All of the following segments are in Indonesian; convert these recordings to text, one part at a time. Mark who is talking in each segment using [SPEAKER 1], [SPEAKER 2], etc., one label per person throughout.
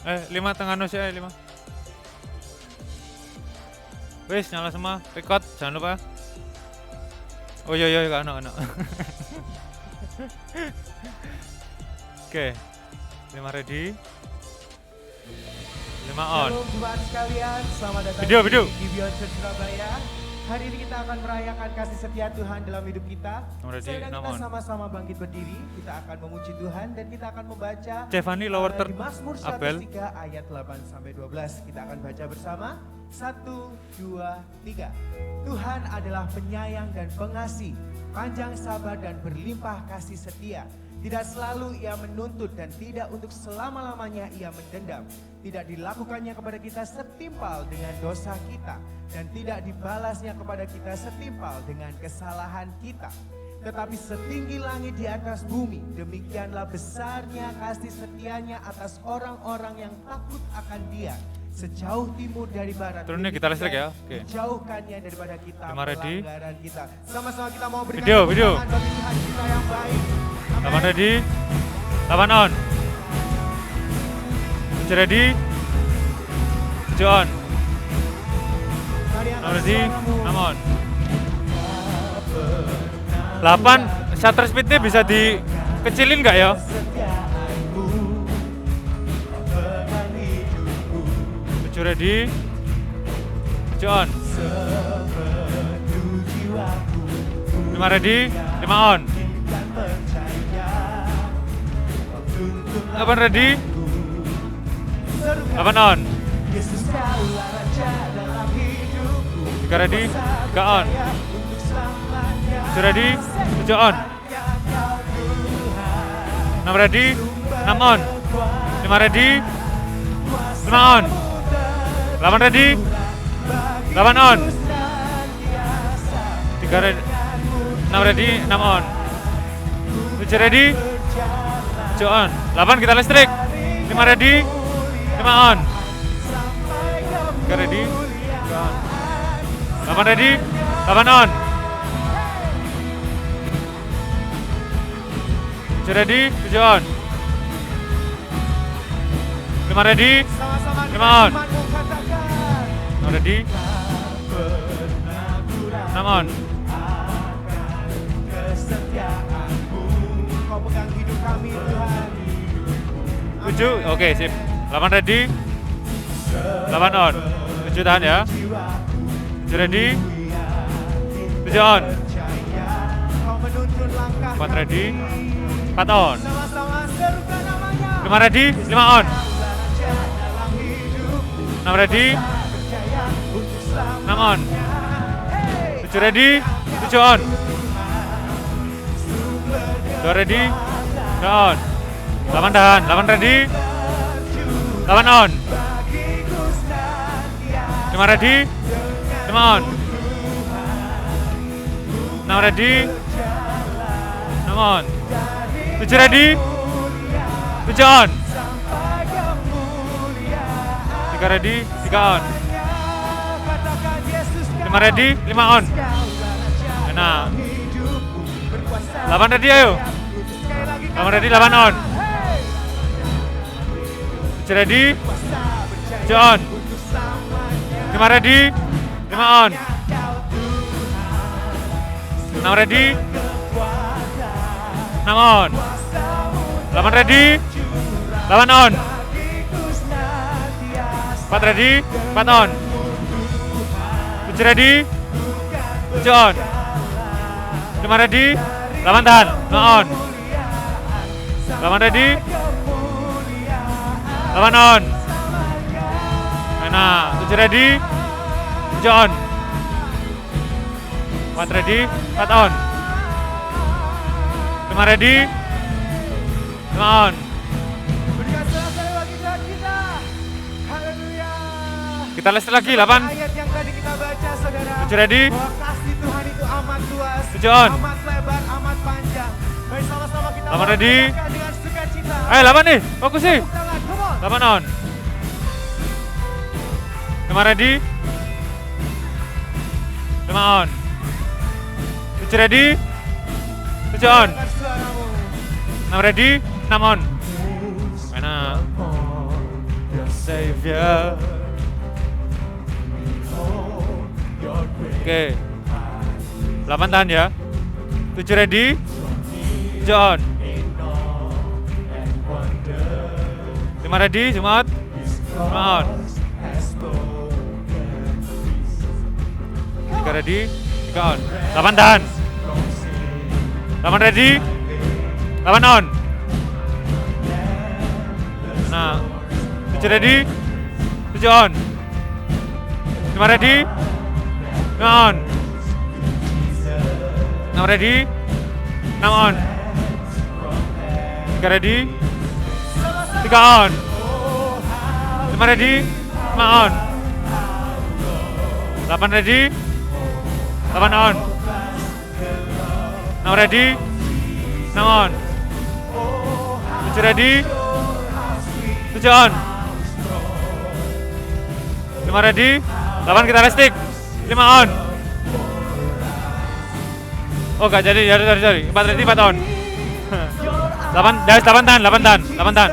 [SPEAKER 1] 5 tengah nus ya, 5. Wis, nyala semua. Record, jangan lupa. Oh iya, anak. Oke. 5 ready. 5 on.
[SPEAKER 2] Halo jemaat sekalian, selamat datang
[SPEAKER 1] Video.
[SPEAKER 2] di Beyond Church Surabaya. Hari ini kita akan merayakan kasih setia Tuhan dalam hidup kita. Sekarang kita sama-sama bangkit berdiri, kita akan memuji Tuhan dan kita akan membaca
[SPEAKER 1] Stefani lower third,
[SPEAKER 2] di Mazmur
[SPEAKER 1] Abel.
[SPEAKER 2] 103 ayat 8-12. Kita akan baca bersama. 1, 2, 3. Tuhan adalah penyayang dan pengasih, panjang sabar dan berlimpah kasih setia. Tidak selalu ia menuntut dan tidak untuk selama-lamanya ia mendendam. Tidak dilakukannya kepada kita setimpal dengan dosa kita. Dan tidak dibalasnya kepada kita setimpal dengan kesalahan kita. Tetapi setinggi langit di atas bumi, demikianlah besarnya kasih setianya atas orang-orang yang takut akan Dia. Sejauh timur dari barat.
[SPEAKER 1] Turunnya kita listrik ya. Oke.
[SPEAKER 2] Jauhkannya daripada kita
[SPEAKER 1] ready.
[SPEAKER 2] pelanggaran kita. Sama-sama kita mau berikan
[SPEAKER 1] Video.
[SPEAKER 2] tepuk tangan bagi Tuhan kita yang baik.
[SPEAKER 1] 8 ready. 8 on. 7 ready. 7 on. 6 ready. 6 on. 8 shutter speednya bisa dikecilin nggak ya? 7 ready. 7 on. 5 ready. 5 on. 8 ready. 8 on. 3 ready. 3 on. 7 ready. 7 on. 6 ready. 6 on. 5 ready. 5 on. 8 ready. 8 on. 3 ready. 6 ready. 6 on. 7 ready. 7 on. 8 kita listrik. 5 ready. 5 on. 3 ready. 3 on. 8 ready. 8 on. 7 ready. 7 on. 5 ready. 5 on. 6 ready. 6 on.
[SPEAKER 2] Kau pegang hidup kami Tuhan.
[SPEAKER 1] 7, oke sip. 8 ready. 8 on. 7 tahan ya. 7 ready. 7 on. 4 ready. 4 on. 5 ready. 5 on. 6 ready. 6 on. 7 ready. 7 on. 2 ready. 2 on. 8 tahan. 8 ready. 8 on. 5 ready. 5 on. 6 ready. 6 on. 7 ready. 7 on. 3 ready. 3 on. 5 ready. 5 on. Enak. 8 ready ayo. 8 ready. 8 on. 7 ready. 7 on. 5 ready. 5 on. 6 ready. 6 on. 8 ready. 8 on. 4 ready. 4 on. 7 ready. 7 on. 5 ready. 8 tahan. 5 on. 8 ready. 8 on. Enak. 7 ready. 7 on. 4 ready. 4 on. 5 ready. 5 on.
[SPEAKER 2] Berikan sekali lagi Tuhan kita. Haleluya.
[SPEAKER 1] Kita list lagi 8.
[SPEAKER 2] Ayat yang tadi kita baca saudara.
[SPEAKER 1] 7 ready.
[SPEAKER 2] Bahwa kasih Tuhan itu amat luas.
[SPEAKER 1] 7 on.
[SPEAKER 2] Amat lebar, amat panjang. Mari sama-sama kita
[SPEAKER 1] 8 ready.
[SPEAKER 2] merayakan dengan sukacita.
[SPEAKER 1] 8 nih. Fokus sih.
[SPEAKER 2] Tepuk tangan, come on.
[SPEAKER 1] 8 on. 5 ready. 5 on. 7 ready. 7 on.
[SPEAKER 2] Dengar suaramu.
[SPEAKER 1] 6 ready. 6 on. Enak. Savior. Oke. 8 tahan ya. 7 ready. 7 on. 5 ready, Jumat. 5 on. 3 ready, 3 on. 8 tahan. 8 ready. 8 on. Nah, 7 ready. 7 on. 5 ready. 5 on. 6 ready. 6 on. 3 ready. 3 on. 5 ready. 5 on. 8 ready. 8 on. 6 ready. 6 on. 7 ready. 7 on. 5 ready. 8 kita restik. 5 on. Oh gak jadi, sorry. 4 ready, 4 on. 8 tahan.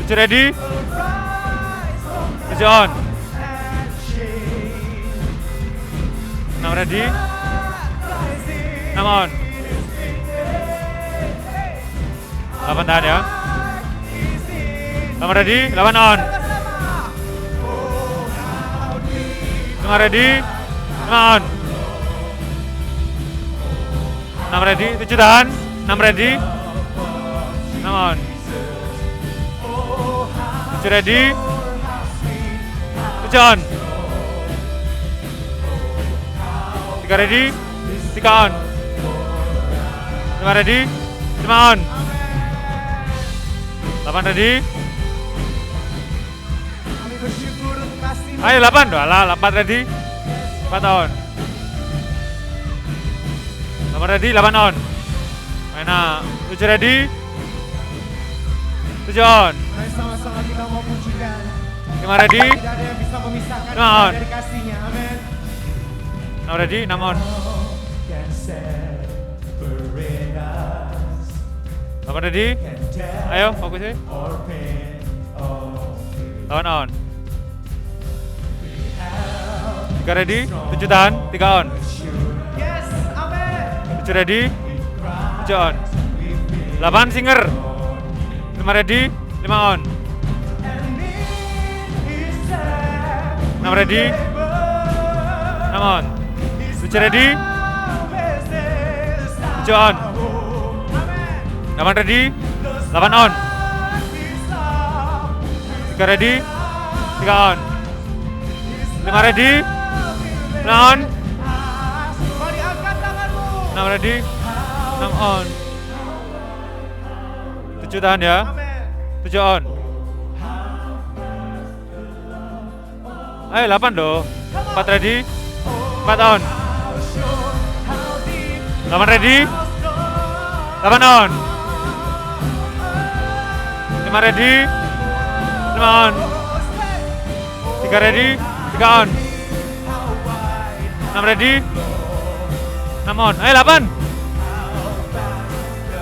[SPEAKER 1] 7 ready. 7 on. 6 ready. 6 on. 8 tahan ya. 8 ready, 8 on. 5 ready, 5 on. 6 ready, 7 tahan. 6 ready, 6 on. 7 ready, 7 on. 3 ready, 3 on. 5 ready, 5 on. 8 ready.
[SPEAKER 2] Kami bersyukur untuk kasih.
[SPEAKER 1] Ayo 8, 4 ready, 4 on. 8 ready, 8 on. Enak. 7 ready, 7 on.
[SPEAKER 2] Mari sama-sama kita mau pujikan.
[SPEAKER 1] 5 ready,
[SPEAKER 2] Tidak ada yang bisa memisahkan
[SPEAKER 1] Come
[SPEAKER 2] kita
[SPEAKER 1] on.
[SPEAKER 2] dari kasihnya. Amin.
[SPEAKER 1] 6 ready, 6 on.
[SPEAKER 2] Can separate us,
[SPEAKER 1] 8 ready.
[SPEAKER 2] can death
[SPEAKER 1] Ayo, fokus ya.
[SPEAKER 2] or pain, oh,
[SPEAKER 1] 8 on. 3 ready, 7 tahan, 3 on.
[SPEAKER 2] yes, amin.
[SPEAKER 1] 7 ready, 7 on. 8 singer. 5 ready, 5 on. 6 ready, 6 on. 7 ready, 7 on. 8 ready, 8 on. 3 ready, 3 on. 5 ready, 6 on.
[SPEAKER 2] Mari angkat tanganmu.
[SPEAKER 1] 6 ready, 6 on. 7 tahan ya,
[SPEAKER 2] Amin.
[SPEAKER 1] 7 on. Ayo 8 doh. 4 ready, 4 on. 8 ready, 8 on. 5 ready, 5 on. 3 ready, 3 on. 6 ready, 6 on. Ayo 8.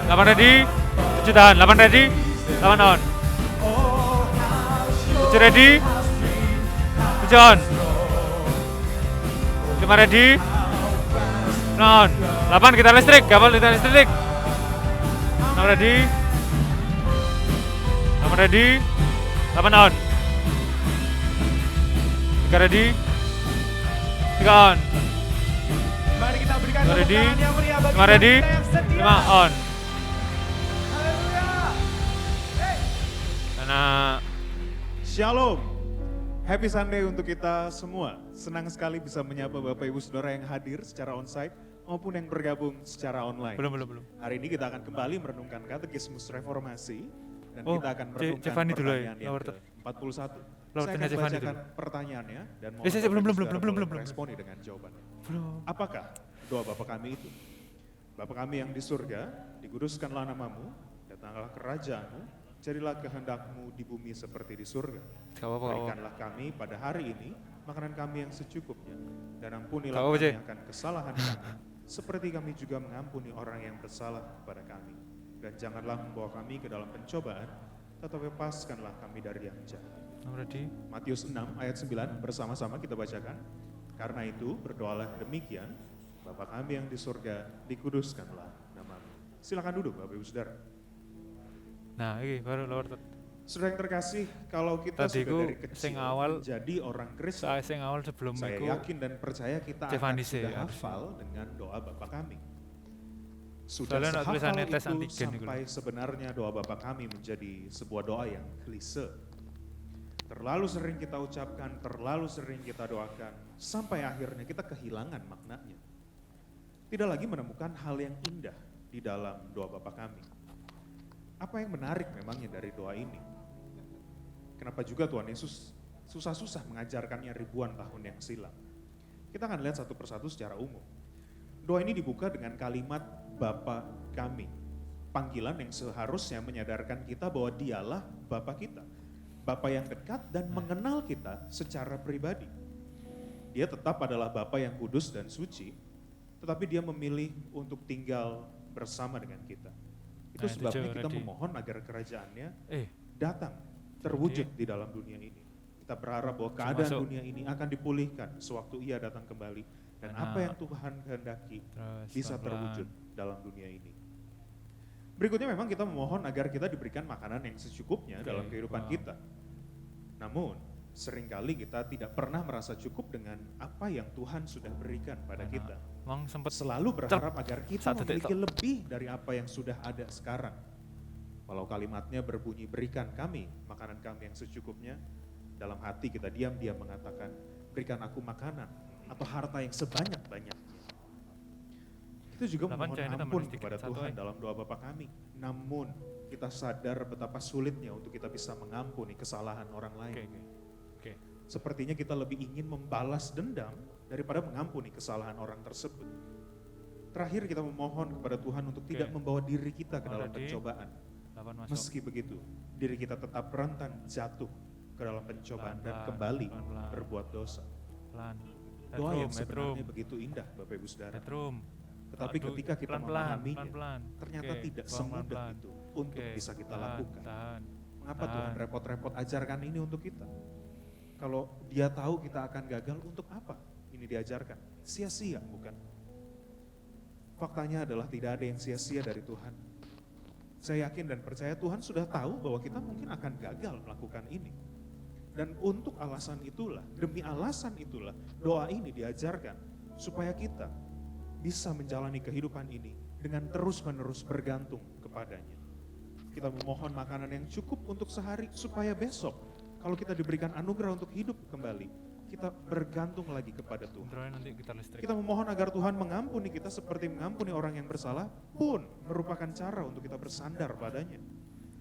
[SPEAKER 1] 8 ready, 7 tahan. 8 ready, 8 on. 7 ready, 7 on. 5 ready, 6 on. 8 kita listrik, kapal kita listrik. 6 ready, 8 ready, 8 on. 3 ready, 3 on.
[SPEAKER 2] Mari kita berikan
[SPEAKER 1] 5
[SPEAKER 2] tepuk
[SPEAKER 1] ready,
[SPEAKER 2] tangan yang meriah bagi
[SPEAKER 1] 5 ready,
[SPEAKER 2] kita yang setia.
[SPEAKER 1] 5 on.
[SPEAKER 2] Haleluya.
[SPEAKER 1] Karena
[SPEAKER 3] Shalom. Happy Sunday untuk kita semua. Senang sekali bisa menyapa Bapak Ibu Saudara yang hadir secara onsite maupun yang bergabung secara online.
[SPEAKER 1] belum.
[SPEAKER 3] Hari ini kita akan kembali merenungkan Katekismus Reformasi dan
[SPEAKER 1] Oh,
[SPEAKER 3] kita akan merenungkan
[SPEAKER 1] Cevani dulu ya,
[SPEAKER 3] pertanyaan yang
[SPEAKER 1] nomor
[SPEAKER 3] ke-41.
[SPEAKER 1] Lord,
[SPEAKER 3] Saya akan
[SPEAKER 1] tanya Cevani
[SPEAKER 3] bacakan
[SPEAKER 1] dulu.
[SPEAKER 3] pertanyaannya dan
[SPEAKER 1] Eh, saya belum,
[SPEAKER 3] Bapak Ibu Saudara boleh
[SPEAKER 1] belum.
[SPEAKER 3] meresponi dengan jawabannya.
[SPEAKER 1] belum.
[SPEAKER 3] Apakah doa Bapa kami itu? Bapa kami yang di surga, dikuduskanlah namamu, datanglah kerajaanmu, jadilah kehendakmu di bumi seperti di surga.
[SPEAKER 1] Gak apa-apa.
[SPEAKER 3] Berikanlah kami pada hari ini makanan kami yang secukupnya, dan ampunilah
[SPEAKER 1] Gak apa-apa,
[SPEAKER 3] kami
[SPEAKER 1] Cek.
[SPEAKER 3] akan kesalahan kami, seperti kami juga mengampuni orang yang bersalah kepada kami. Dan janganlah membawa kami ke dalam pencobaan, tetapi lepaskanlah kami dari yang jahat.
[SPEAKER 1] I'm ready.
[SPEAKER 3] Matius 6 ayat 9 bersama-sama kita bacakan. Karena itu berdoalah demikian, Bapa kami yang di surga, dikuduskanlah namamu. Silakan duduk Bapak Ibu Saudara.
[SPEAKER 1] Nah, ini baru lower
[SPEAKER 3] Saudara yang terkasih, kalau kita
[SPEAKER 1] Tadi
[SPEAKER 3] sudah
[SPEAKER 1] ku
[SPEAKER 3] dari kecil
[SPEAKER 1] sing awal-
[SPEAKER 3] menjadi orang Kristen,
[SPEAKER 1] saya sing awal sebelum
[SPEAKER 3] saya
[SPEAKER 1] iku
[SPEAKER 3] yakin dan percaya kita akan
[SPEAKER 1] Stefanise
[SPEAKER 3] sudah
[SPEAKER 1] harusnya.
[SPEAKER 3] hafal dengan doa Bapa kami. Sudah
[SPEAKER 1] Soalnya nak
[SPEAKER 3] sehafal
[SPEAKER 1] tulisannya tes
[SPEAKER 3] itu
[SPEAKER 1] antigen iku
[SPEAKER 3] sampai sebenarnya doa Bapa kami menjadi sebuah doa yang klise. Terlalu sering kita ucapkan, terlalu sering kita doakan, sampai akhirnya kita kehilangan maknanya. Tidak lagi menemukan hal yang indah di dalam doa Bapa kami. Apa yang menarik memangnya dari doa ini? Kenapa juga Tuhan Yesus susah-susah mengajarkannya ribuan tahun yang silam? Kita akan lihat satu persatu secara umum. Doa ini dibuka dengan kalimat Bapa kami. Panggilan yang seharusnya menyadarkan kita bahwa dialah Bapa kita. Bapa yang dekat dan mengenal kita secara pribadi. Dia tetap adalah Bapa yang kudus dan suci, tetapi dia memilih untuk tinggal bersama dengan kita. Itu
[SPEAKER 1] Nah, itu
[SPEAKER 3] sebabnya
[SPEAKER 1] Jo,
[SPEAKER 3] kita
[SPEAKER 1] ready.
[SPEAKER 3] memohon agar kerajaannya
[SPEAKER 1] eh
[SPEAKER 3] datang, terwujud di dalam dunia ini. Kita berharap bahwa keadaan
[SPEAKER 1] masuk.
[SPEAKER 3] dunia ini akan dipulihkan sewaktu ia datang kembali. Dan
[SPEAKER 1] Benar.
[SPEAKER 3] apa yang Tuhan kehendaki
[SPEAKER 1] terus
[SPEAKER 3] bisa
[SPEAKER 1] pelan-pelan.
[SPEAKER 3] terwujud dalam dunia ini. Berikutnya memang kita memohon agar kita diberikan makanan yang secukupnya
[SPEAKER 1] Oke,
[SPEAKER 3] dalam kehidupan
[SPEAKER 1] wow.
[SPEAKER 3] kita. Namun, seringkali kita tidak pernah merasa cukup dengan apa yang Tuhan sudah berikan pada
[SPEAKER 1] Benar.
[SPEAKER 3] kita.
[SPEAKER 1] Emang sempet
[SPEAKER 3] Selalu berharap agar kita
[SPEAKER 1] Satu detik
[SPEAKER 3] memiliki lebih dari apa yang sudah ada sekarang. Walau kalimatnya berbunyi, berikan kami makanan kami yang secukupnya, dalam hati kita diam-diam mengatakan, berikan aku makanan atau harta yang sebanyak-banyaknya. Itu juga
[SPEAKER 1] Delapan
[SPEAKER 3] memohon
[SPEAKER 1] China
[SPEAKER 3] ampun
[SPEAKER 1] tambahin sedikit,
[SPEAKER 3] kepada
[SPEAKER 1] satu
[SPEAKER 3] Tuhan
[SPEAKER 1] aja.
[SPEAKER 3] dalam doa Bapa kami. Namun kita sadar betapa sulitnya untuk kita bisa mengampuni kesalahan orang lain.
[SPEAKER 1] Oke, oke.
[SPEAKER 3] Sepertinya kita lebih ingin membalas dendam daripada mengampuni kesalahan orang tersebut. Terakhir kita memohon kepada Tuhan untuk
[SPEAKER 1] Oke.
[SPEAKER 3] tidak membawa diri kita ke dalam
[SPEAKER 1] Already.
[SPEAKER 3] pencobaan.
[SPEAKER 1] 8 masuk.
[SPEAKER 3] Meski begitu, diri kita tetap rentan jatuh ke dalam pencobaan dan
[SPEAKER 1] Pelan-pelan,
[SPEAKER 3] kembali
[SPEAKER 1] pelan-pelan.
[SPEAKER 3] berbuat dosa.
[SPEAKER 1] Pelan.
[SPEAKER 3] Doa yang
[SPEAKER 1] Headroom,
[SPEAKER 3] sebenarnya begitu indah Bapak Ibu Saudara.
[SPEAKER 1] headroom.
[SPEAKER 3] Tetapi
[SPEAKER 1] Aduh,
[SPEAKER 3] ketika kita
[SPEAKER 1] pelan-pelan,
[SPEAKER 3] memahaminya,
[SPEAKER 1] pelan-pelan.
[SPEAKER 3] ternyata
[SPEAKER 1] Oke,
[SPEAKER 3] tidak
[SPEAKER 1] buang
[SPEAKER 3] semudah
[SPEAKER 1] pelan-pelan.
[SPEAKER 3] itu untuk
[SPEAKER 1] Oke,
[SPEAKER 3] bisa kita
[SPEAKER 1] tahan,
[SPEAKER 3] lakukan.
[SPEAKER 1] Tahan.
[SPEAKER 3] Mengapa
[SPEAKER 1] Tahan.
[SPEAKER 3] Tuhan repot-repot ajarkan ini untuk kita? Kalau dia tahu kita akan gagal, untuk apa ini diajarkan? Sia-sia bukan? Faktanya adalah tidak ada yang sia-sia dari Tuhan. Saya yakin dan percaya Tuhan sudah tahu bahwa kita mungkin akan gagal melakukan ini. Dan untuk alasan itulah, demi alasan itulah, doa ini diajarkan supaya kita bisa menjalani kehidupan ini dengan terus-menerus bergantung kepadanya. Kita memohon makanan yang cukup untuk sehari supaya besok kalau kita diberikan anugerah untuk hidup kembali, kita bergantung lagi kepada Tuhan.
[SPEAKER 1] Intronya nanti kita listrik.
[SPEAKER 3] Kita memohon agar Tuhan mengampuni kita seperti mengampuni orang yang bersalah pun merupakan cara untuk kita bersandar padanya.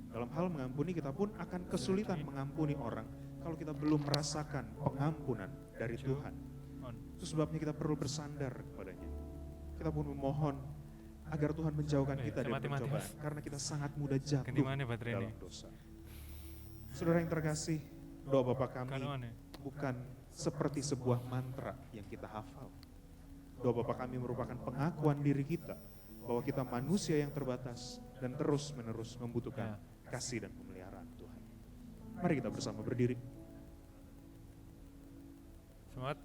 [SPEAKER 3] Dalam hal mengampuni kita pun akan kesulitan mengampuni orang kalau kita belum merasakan pengampunan dari Tuhan.
[SPEAKER 1] On.
[SPEAKER 3] Itu sebabnya kita perlu bersandar kepadanya. Kita pun memohon agar Tuhan menjauhkan kita dari
[SPEAKER 1] mati-mati,
[SPEAKER 3] pencobaan
[SPEAKER 1] Mas.
[SPEAKER 3] karena kita sangat mudah jatuh
[SPEAKER 1] Ganti mana baterai
[SPEAKER 3] dalam
[SPEAKER 1] ini?
[SPEAKER 3] dosa. Saudara yang terkasih, doa Bapa kami
[SPEAKER 1] Kan on ya?
[SPEAKER 3] bukan seperti sebuah mantra yang kita hafal. Doa Bapa kami merupakan pengakuan diri kita bahwa kita manusia yang terbatas dan terus-menerus membutuhkan kasih dan pemeliharaan Tuhan. Mari kita bersama berdiri
[SPEAKER 1] Semangat.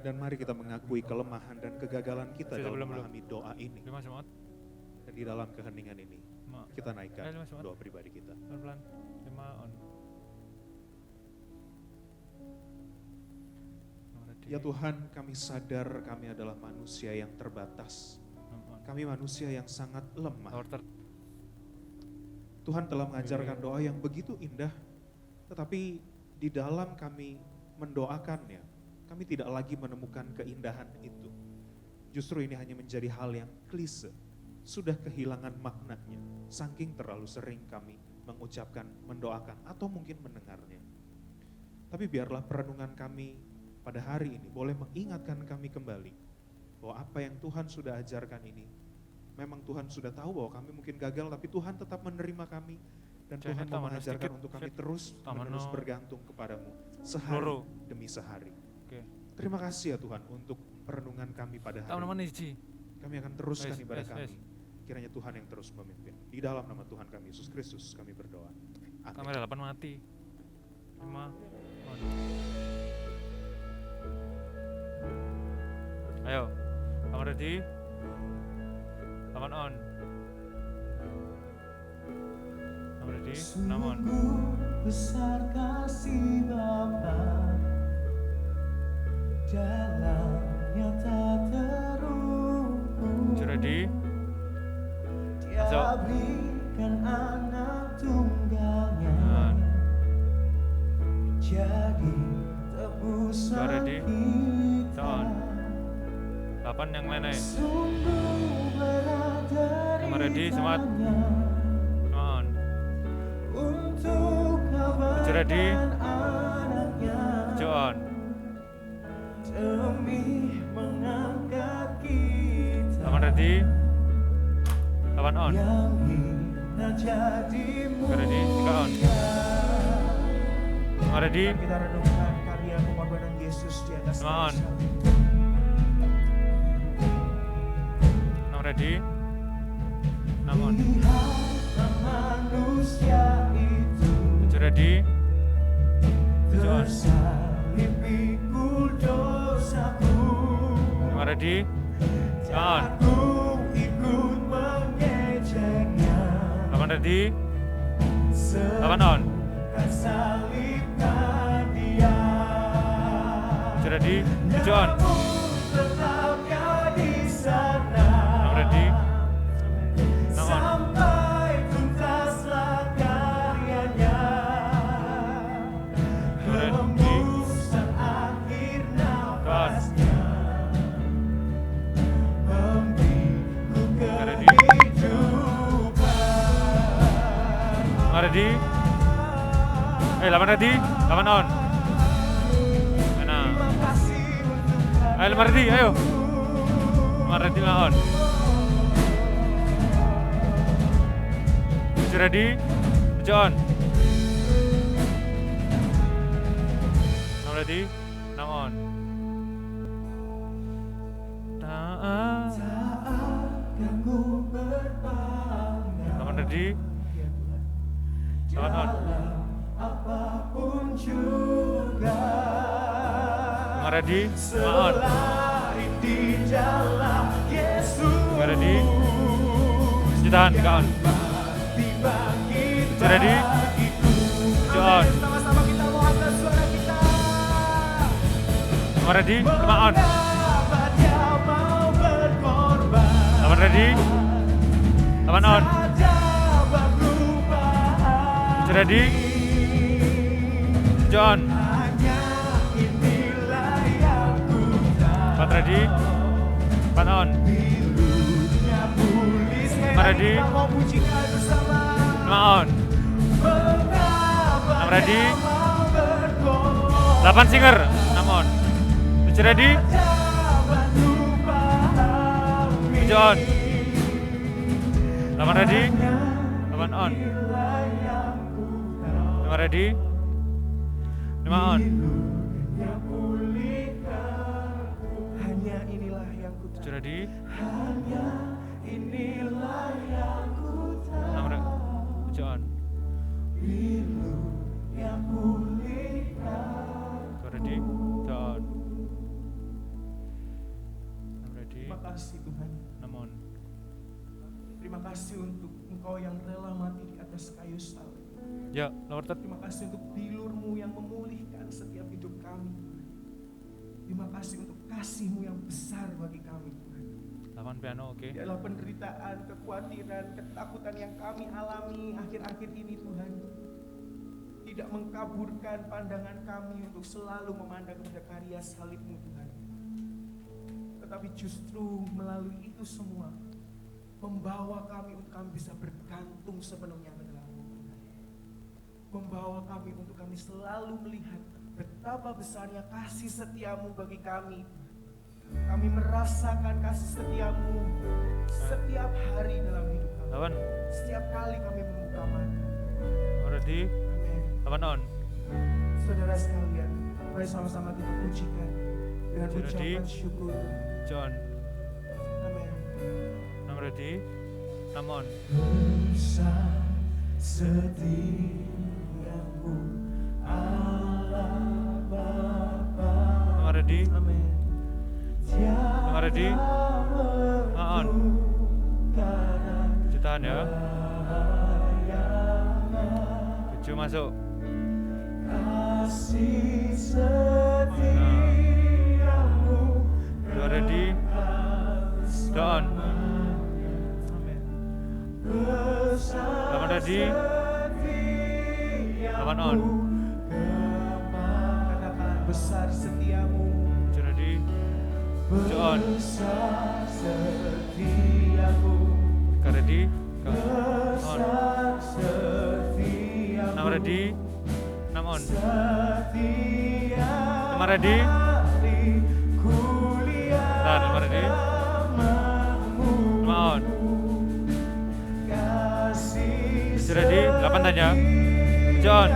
[SPEAKER 3] dan mari kita mengakui kelemahan dan kegagalan kita
[SPEAKER 1] Sudah,
[SPEAKER 3] dalam
[SPEAKER 1] belum.
[SPEAKER 3] memahami doa ini.
[SPEAKER 1] 5 semangat.
[SPEAKER 3] Dan di dalam keheningan ini
[SPEAKER 1] Ma.
[SPEAKER 3] kita naikkan
[SPEAKER 1] Ayo, Mas,
[SPEAKER 3] doa pribadi kita.
[SPEAKER 1] Pelan-pelan. 5 on. Ready.
[SPEAKER 3] Ya Tuhan, kami sadar kami adalah manusia yang terbatas.
[SPEAKER 1] On.
[SPEAKER 3] Kami manusia yang sangat lemah.
[SPEAKER 1] Power third.
[SPEAKER 3] Tuhan telah mengajarkan doa yang begitu indah, tetapi di dalam kami mendoakannya, kami tidak lagi menemukan keindahan itu. Justru ini hanya menjadi hal yang klise, sudah kehilangan maknanya, saking terlalu sering kami mengucapkan, mendoakan, atau mungkin mendengarnya. Tapi biarlah perenungan kami pada hari ini boleh mengingatkan kami kembali, bahwa apa yang Tuhan sudah ajarkan ini, memang Tuhan sudah tahu bahwa kami mungkin gagal, tapi Tuhan tetap menerima kami. Dan
[SPEAKER 1] Jangan
[SPEAKER 3] Tuhan mau
[SPEAKER 1] taman
[SPEAKER 3] mengajarkan
[SPEAKER 1] sedikit,
[SPEAKER 3] untuk kami
[SPEAKER 1] Fit.
[SPEAKER 3] terus
[SPEAKER 1] Taman
[SPEAKER 3] menerus
[SPEAKER 1] no.
[SPEAKER 3] bergantung kepadamu, sehari
[SPEAKER 1] Loro.
[SPEAKER 3] demi sehari.
[SPEAKER 1] Oke.
[SPEAKER 3] Terima kasih ya Tuhan untuk perenungan kami pada hari
[SPEAKER 1] Tahu
[SPEAKER 3] ini.
[SPEAKER 1] mana hiji?
[SPEAKER 3] Kami akan teruskan
[SPEAKER 1] Wes,
[SPEAKER 3] ibadah
[SPEAKER 1] wes,
[SPEAKER 3] kami
[SPEAKER 1] wes.
[SPEAKER 3] kiranya Tuhan yang terus memimpin. Di dalam nama Tuhan kami Yesus Kristus kami berdoa. Amin.
[SPEAKER 1] Kamera 8 mati. 5 on. Ayo, kamu ready? 8 on. Kamu ready? 6 on.
[SPEAKER 2] Besar kasih Bapa, dalamnya tak terukur.
[SPEAKER 1] You ready?
[SPEAKER 2] Dia berikan anak tunggalnya, jadi tebusan
[SPEAKER 1] ready?
[SPEAKER 2] kita.
[SPEAKER 1] On. 8 yang lain.
[SPEAKER 2] Sungguh berat
[SPEAKER 1] Kamu ready? Semangat.
[SPEAKER 2] deritanya
[SPEAKER 1] On.
[SPEAKER 2] untuk
[SPEAKER 1] You ready?
[SPEAKER 2] kabarkan anaknya,
[SPEAKER 1] On.
[SPEAKER 2] demi mengangkat kita.
[SPEAKER 1] Kamu ready? 8 on.
[SPEAKER 2] Yang hina jadi
[SPEAKER 1] You ready? 3 on. Kamu ready?
[SPEAKER 2] Kita renungkan karya pengorbanan Yesus di atas
[SPEAKER 1] Come on.
[SPEAKER 2] kayu salib.
[SPEAKER 1] Kamu ready? 6 on.
[SPEAKER 2] Lihatlah manusia itu
[SPEAKER 1] You ready? 7 on.
[SPEAKER 2] tersalib pikul dosaku.
[SPEAKER 1] Kamu ready? 5 on.
[SPEAKER 2] Aku ikut mengejeknya.
[SPEAKER 1] Kamu ready? 8 on.
[SPEAKER 2] Salibkan dia.
[SPEAKER 1] You ready? 7 on.
[SPEAKER 2] Namun tetapnya di sana.
[SPEAKER 1] Kamu ready? 6 on.
[SPEAKER 2] Sampai tuntaslah karyanya.
[SPEAKER 1] You ready?
[SPEAKER 2] Hembusan akhir nafasnya. Membiku
[SPEAKER 1] ready?
[SPEAKER 2] kehidupan.
[SPEAKER 1] Kamu ready? 8 ready? 8 on. Enak.
[SPEAKER 2] Terima kasih untuk
[SPEAKER 1] 5 ready, ayo. 5 ready, 5 on. You ready? 7 on. Kamu ready? 6 on. Taat.
[SPEAKER 2] akan ku berbangga.
[SPEAKER 1] Kamu ready? 8 on.
[SPEAKER 2] Apapun juga.
[SPEAKER 1] Kamu ready? 5 on.
[SPEAKER 2] Selain di dalam Yesus.
[SPEAKER 1] You ready? Tahan, 3 on. You ready? 7 on.
[SPEAKER 2] Sama-sama kita mau angkat suara kita.
[SPEAKER 1] Kamu ready? 5 on.
[SPEAKER 2] Mengapa dia mau berkorban?
[SPEAKER 1] 8 ready? 8 on.
[SPEAKER 2] Saja berubah.
[SPEAKER 1] You ready? 7 on.
[SPEAKER 2] Hanya inilah yang ku tahu.
[SPEAKER 1] 4 ready? 4 on.
[SPEAKER 2] Birunya pulih. Sekali lagi
[SPEAKER 1] Ready?
[SPEAKER 2] kita mau pujikan bersama.
[SPEAKER 1] 5 on.
[SPEAKER 2] Mengapa
[SPEAKER 1] 6 ready?
[SPEAKER 2] dia mau berkorban?
[SPEAKER 1] 8 singer. 6 on. 7 ready? 7 on. 8 ready? 8 on. 5 ready? 5 on.
[SPEAKER 2] Hanya inilah yang ku
[SPEAKER 1] 7
[SPEAKER 2] tahu.
[SPEAKER 1] ready?
[SPEAKER 2] Hanya inilah yang ku
[SPEAKER 1] 6 ready? 7 on.
[SPEAKER 2] Pilu yang pulihkan.
[SPEAKER 1] 2 ready? 7 on. 6 ready?
[SPEAKER 2] Terima kasih Tuhan.
[SPEAKER 1] 6 on.
[SPEAKER 2] Terima kasih untuk Engkau yang rela mati di atas kayu salib.
[SPEAKER 1] Ya, nomor tet.
[SPEAKER 2] Terima kasih untuk bilur-Mu yang memulihkan setiap hidup kami. Terima kasih untuk kasih-Mu yang besar bagi kami Tuhan.
[SPEAKER 1] 8 piano, oke.
[SPEAKER 2] Di dalam penderitaan, kekhawatiran, ketakutan yang kami alami akhir-akhir ini Tuhan, tidak mengkaburkan pandangan kami untuk selalu memandang kepada karya salib-Mu Tuhan. Tetapi justru melalui itu semua membawa kami untuk kami bisa bergantung sepenuhnya ke dalam-Mu Tuhan. Membawa kami untuk kami selalu melihat betapa besarnya kasih setia-Mu bagi kami. Kami merasakan kasih setia-Mu setiap hari dalam hidup kami.
[SPEAKER 1] 8.
[SPEAKER 2] Setiap kali kami membuka mata.
[SPEAKER 1] Ready?
[SPEAKER 2] Amin.
[SPEAKER 1] 8 on.
[SPEAKER 2] Saudara sekalian, mari sama-sama kita pujikan dengan
[SPEAKER 1] Ready?
[SPEAKER 2] ucapan syukur.
[SPEAKER 1] John.
[SPEAKER 2] Amin.
[SPEAKER 1] 6 ready? 6 on.
[SPEAKER 2] Besar setiamu Allah Bapa.
[SPEAKER 1] 5 ready.
[SPEAKER 2] Amin.
[SPEAKER 1] 5 ready. 5 on. Tahan ya. 7 masuk.
[SPEAKER 2] Kasih setiamu
[SPEAKER 1] 2 ready. 2 on. 8 ready. 8 on.
[SPEAKER 2] Katakan besar setiamu.
[SPEAKER 1] 7 ready. 7 on.
[SPEAKER 2] Besar setiamu.
[SPEAKER 1] 3 ready. On.
[SPEAKER 2] Besar setiamu.
[SPEAKER 1] 6 ready. 6 on.
[SPEAKER 2] Setia
[SPEAKER 1] 5 ready.
[SPEAKER 2] kuliah
[SPEAKER 1] Tahan 5 ready. 5 on. 7 ready. 8 tanya. 7 on.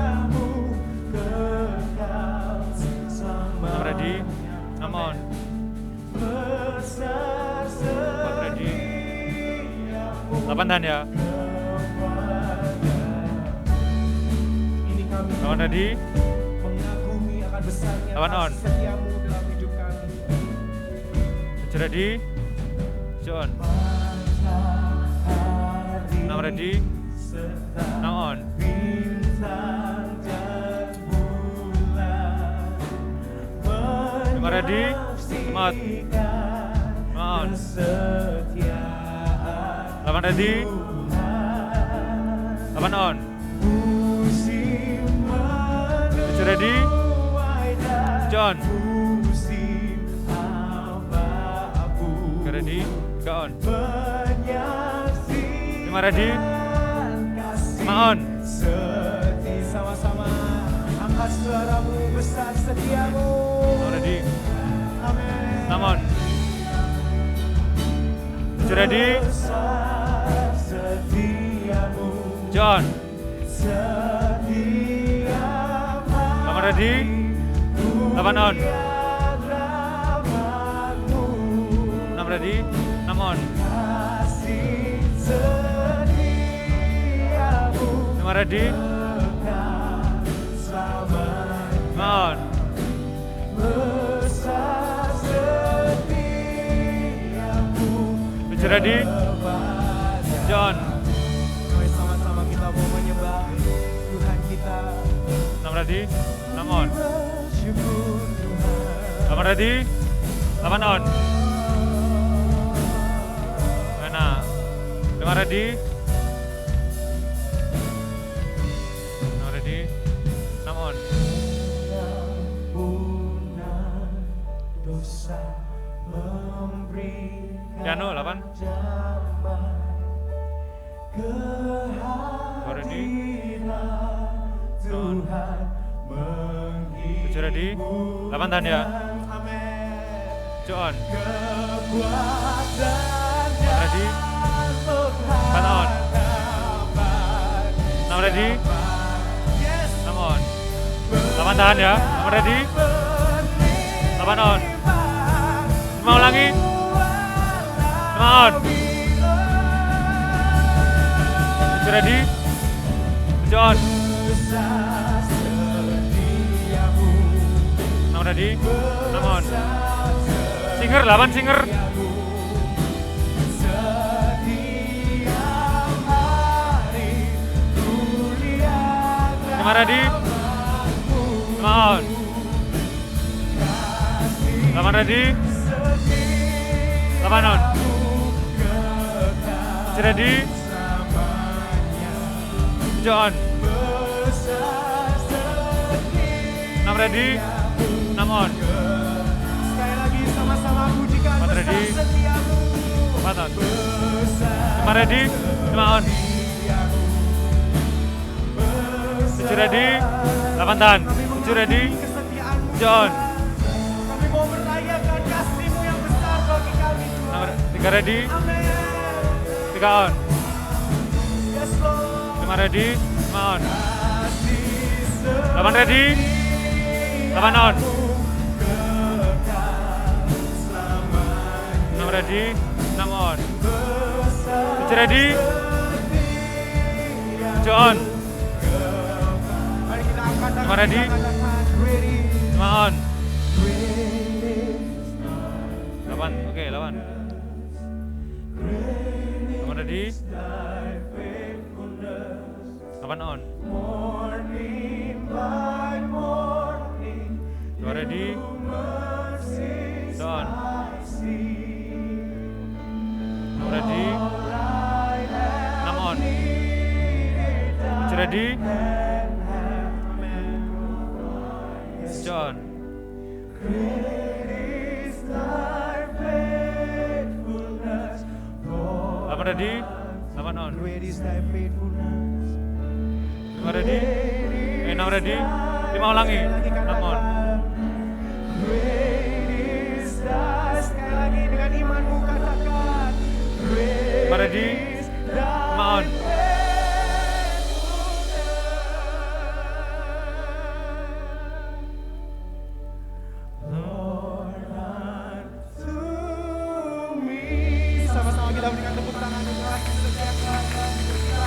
[SPEAKER 1] 6 ready. 6 on. 4 ready. 8 tahan ya.
[SPEAKER 2] Ini kami
[SPEAKER 1] 8 ready.
[SPEAKER 2] mengagumi akan besarnya
[SPEAKER 1] 8 on.
[SPEAKER 2] kasih setiamu dalam hidup kami.
[SPEAKER 1] 7 ready. 7 on. 6 ready. 6 on.
[SPEAKER 2] Bintang dan bulan
[SPEAKER 1] 5 ready. Semangat. 5 on. 8 ready. 8 on. 7 ready. 7 on. 3 ready. 3 on. 5 ready. 5 on.
[SPEAKER 2] Sama-sama angkat suaramu, besar setiamu.
[SPEAKER 1] 6 ready.
[SPEAKER 2] Amin.
[SPEAKER 1] 6 on. 7 ready.
[SPEAKER 2] Besar setiamu.
[SPEAKER 1] 7 on.
[SPEAKER 2] Setiap
[SPEAKER 1] 8 ready. 8 on. 6 ready. 6 on. 5 ready. 5 on. 7 ready. John.
[SPEAKER 2] Mari sama-sama kita mau menyembah Tuhan kita.
[SPEAKER 1] 6 ready. 6 on.
[SPEAKER 2] Bersyukur Tuhan.
[SPEAKER 1] 8 ready. 8 on. Enak. 5 ready. 6 ready. 6 on.
[SPEAKER 2] Ampunan dosa memberi
[SPEAKER 1] Piano 8. 2 ready.
[SPEAKER 2] Tuhan
[SPEAKER 1] 7 ready. 8 tahan ya.
[SPEAKER 2] Amin.
[SPEAKER 1] 7 on. 4
[SPEAKER 2] Kekuatan
[SPEAKER 1] ready. 4 on. 6 ready. 6 on. 8 tahan ya. 6 ready. 8 on. 5 ulangi. 5 on. 7 ready. 7 on. 6 ready. 6 on. Singer 8 singer. 5 ready. 5 on. 8 ready. 8 on. 7 ready. 7 on. 6 ready. 6 on.
[SPEAKER 2] Sekali lagi sama-sama pujikan
[SPEAKER 1] 4
[SPEAKER 2] besar
[SPEAKER 1] ready.
[SPEAKER 2] setiamu.
[SPEAKER 1] 4 on. 5 ready. 5 on. 7 ready. 8 tahan. 7 ready.
[SPEAKER 2] Kesetiaanmu.
[SPEAKER 1] 7 on.
[SPEAKER 2] Kami mau merayakan kasih-Mu yang besar bagi kami Tuhan.
[SPEAKER 1] 3 ready.
[SPEAKER 2] Amin.
[SPEAKER 1] 3 on.
[SPEAKER 2] Yes Lord.
[SPEAKER 1] 5 ready. 5 on. 8 ready. 8 on. 6 ready. 6 on. Which ready? John.
[SPEAKER 2] Mari kita angkat tangan.
[SPEAKER 1] Lima ready?
[SPEAKER 2] Kita angkat tangan. Ready.
[SPEAKER 1] 5 on. 8, oke 8. 8 ready? 8 on. 2 ready? 2 on. 6 ready? 6 on. Which ready? John. 8 ready? 8 on.
[SPEAKER 2] Great is thy faithfulness.
[SPEAKER 1] 5 ready? 6 ready? 5 ulangi. 6 on.
[SPEAKER 2] Great is thy, sekali lagi dengan imanmu katakan.
[SPEAKER 1] 5 ready? 5 on.
[SPEAKER 2] Sama-sama kita berikan tepuk tangan untuk Allah yang sediakan dalam hidup kita.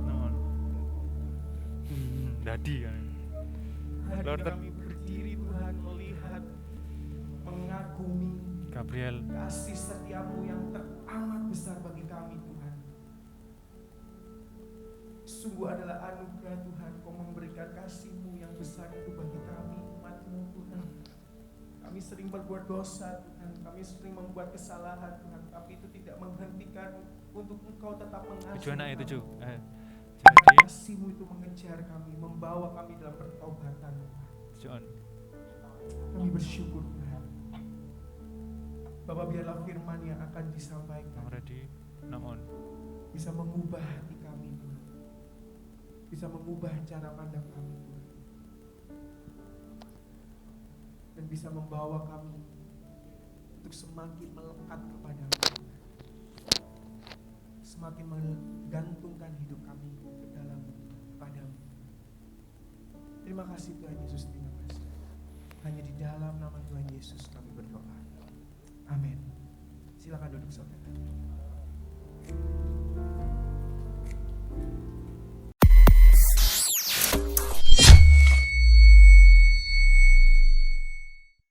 [SPEAKER 1] Namun. Dadi kan.
[SPEAKER 2] Hari
[SPEAKER 1] Lord,
[SPEAKER 2] kami berdiri Tuhan melihat, mengagumi
[SPEAKER 1] Gabriel.
[SPEAKER 2] kasih setiamu yang teramat besar bagi kami Tuhan. Sungguh adalah anugerah Tuhan, Kau memberikan kasih-Mu yang besar itu bagi kami umat-Mu Tuhan. Kami sering berbuat dosa Tuhan, kami sering membuat kesalahan Tuhan, tapi itu tidak menghentikan untuk Engkau tetap mengasihi
[SPEAKER 1] Tujuan itu
[SPEAKER 2] kami.
[SPEAKER 1] cu. Jadi
[SPEAKER 2] Kasih-Mu itu mengejar kami, membawa kami dalam pertobatan Tuhan.
[SPEAKER 1] John.
[SPEAKER 2] Kami bersyukur Tuhan. Bapak, biarlah firman yang akan
[SPEAKER 1] 6
[SPEAKER 2] disampaikan
[SPEAKER 1] ready? 6 on.
[SPEAKER 2] bisa mengubah hati kami Tuhan, bisa mengubah cara pandang kami Tuhan, dan bisa membawa kami untuk semakin melekat kepada-Mu, semakin menggantungkan hidup kami ke dalam padamu. Terima kasih Tuhan Yesus, terima kasih. Hanya di dalam nama Tuhan Yesus kami berdoa. Amin. Silakan duduk saudara.